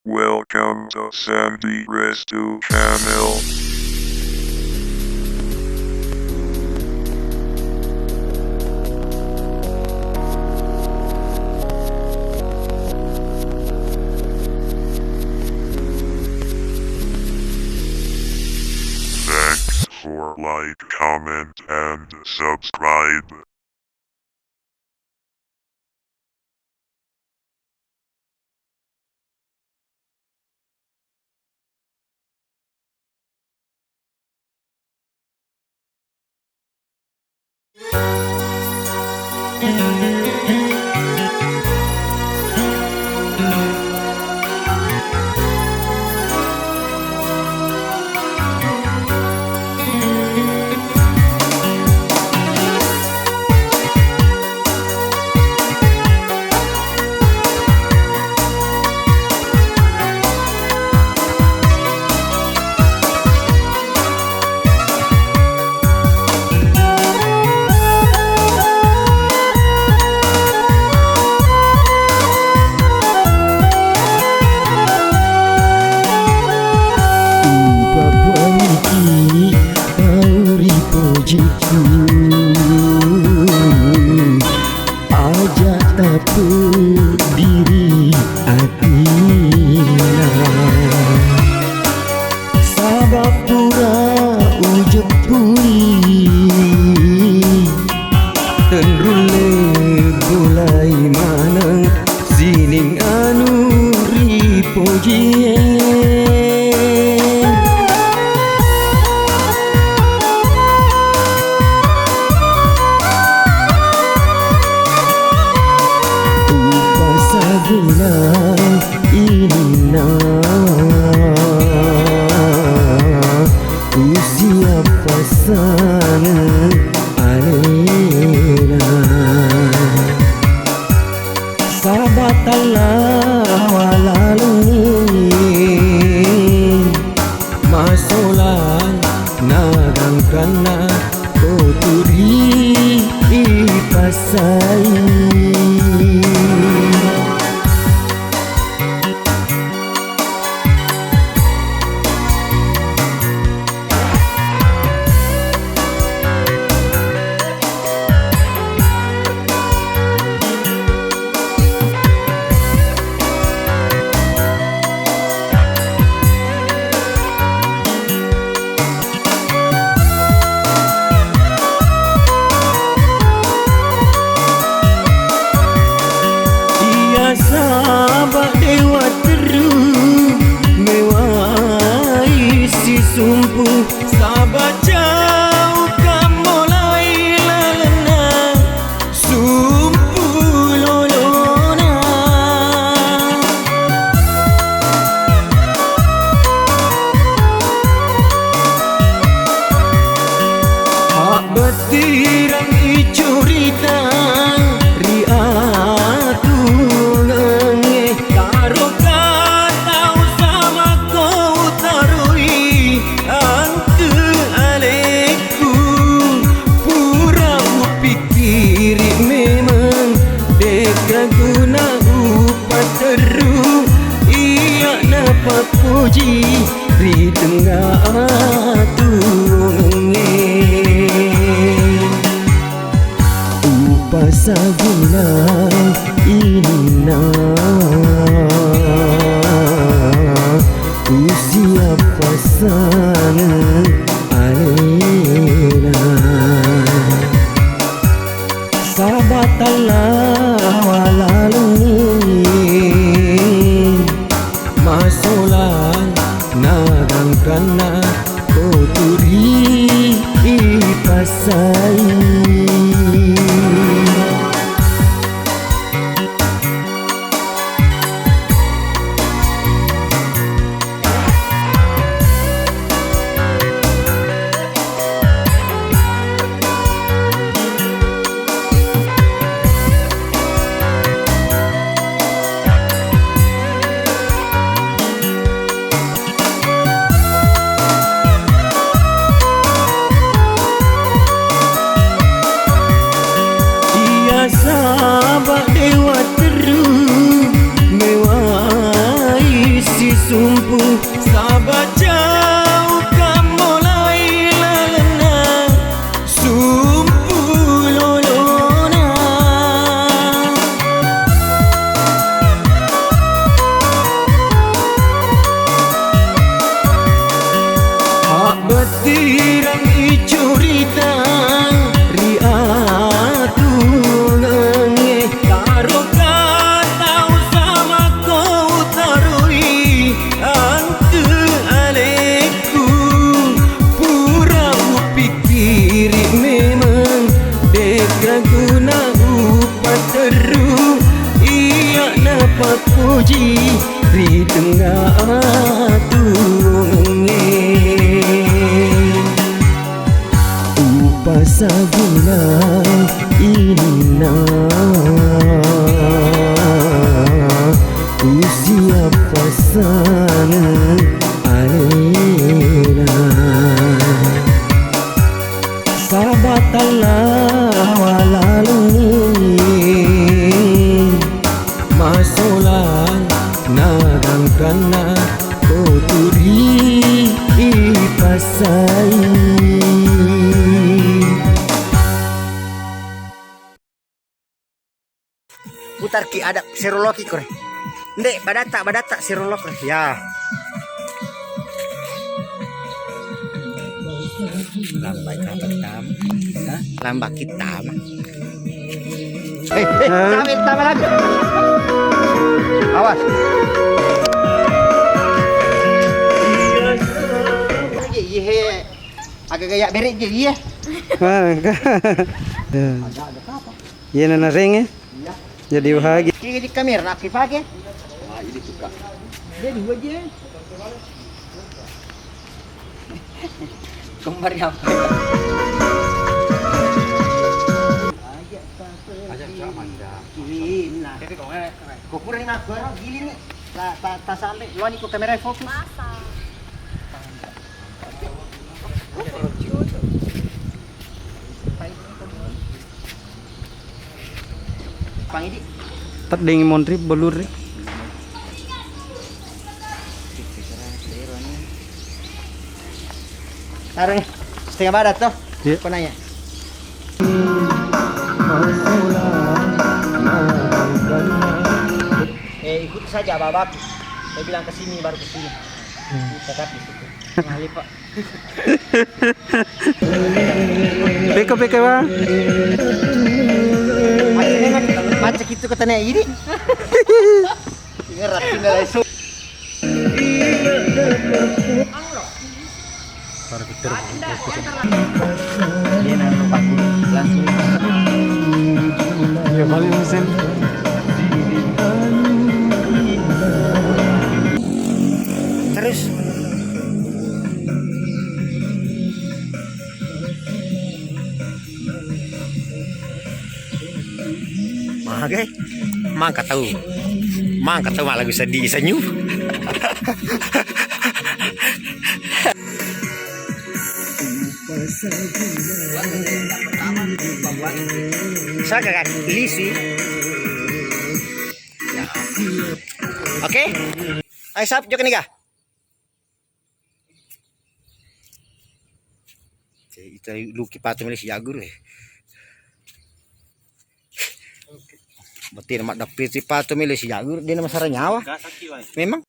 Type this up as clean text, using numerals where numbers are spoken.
Welcome to Sandy Restu channel. Thanks for like, comment, and subscribe. Aja tapu diri atina sabab pura ujep puri tenrule bulai manang sining anu ripojie bilang ini ku siapa sana alena sahabat Allah walalung masolan nagang kana koturi ipasai sahabat dewa teru mewai si sumpu sahabat jauh kamulai lalena sumpu lolona hak betirang icurita puji di tengah atunge upasa guna inna ku siapa sana alena sahabat Allah walalung masolan nagang kana koturi ipasai sumpu sahabat jauh kamulai lalana sumpu lolona hak betirang icurita riatu nge karo katau sama kau tarui angke aleku pura upikiri memang deka guna upat teru iya dapat puji di tengah atunge upasaguna inna usia pasan alena sahabat Allah walaluni masolang nagang kana koturi ipasai. Putar ki ada seroloki kore. Ndek badata serolok kore. Ya. Lambak hitam. Sambil tambah lagi. Awas. Iya, agak kayak berik je iya. Iya nana ring jadi bahagia. Kiri di kamera nak pakai. Wah, ini suka. Dia dua je. Kembar apa? Ajak zaman dah. Kirim lah. Tapi kau kurang nak gua gili ni. Tak sampai. Lo ni kau kamera fokus. Masa. Pangidi. Tak dengi montrip belur. Taruh ni. Setengah badat tu. Ya. Kau nanya. Ikut saja babak. Saya bilang ke sini baru ke sini. Tetap di situ. Ngali Pak. Peka bang. Macam itu katanya ini. Ngerat tinggal esok. Dia nak lupa langsung. Ya balik mesin. Terus. Magai, mang tahu malah bisa disenyum. Saya kan lisi. Ya. Oke. Ayo sap jok nih kah? Itu luki patung lisi jagur eh. Betir mak dapet si patung milih si jagur dia nama sarang nyawa. Memang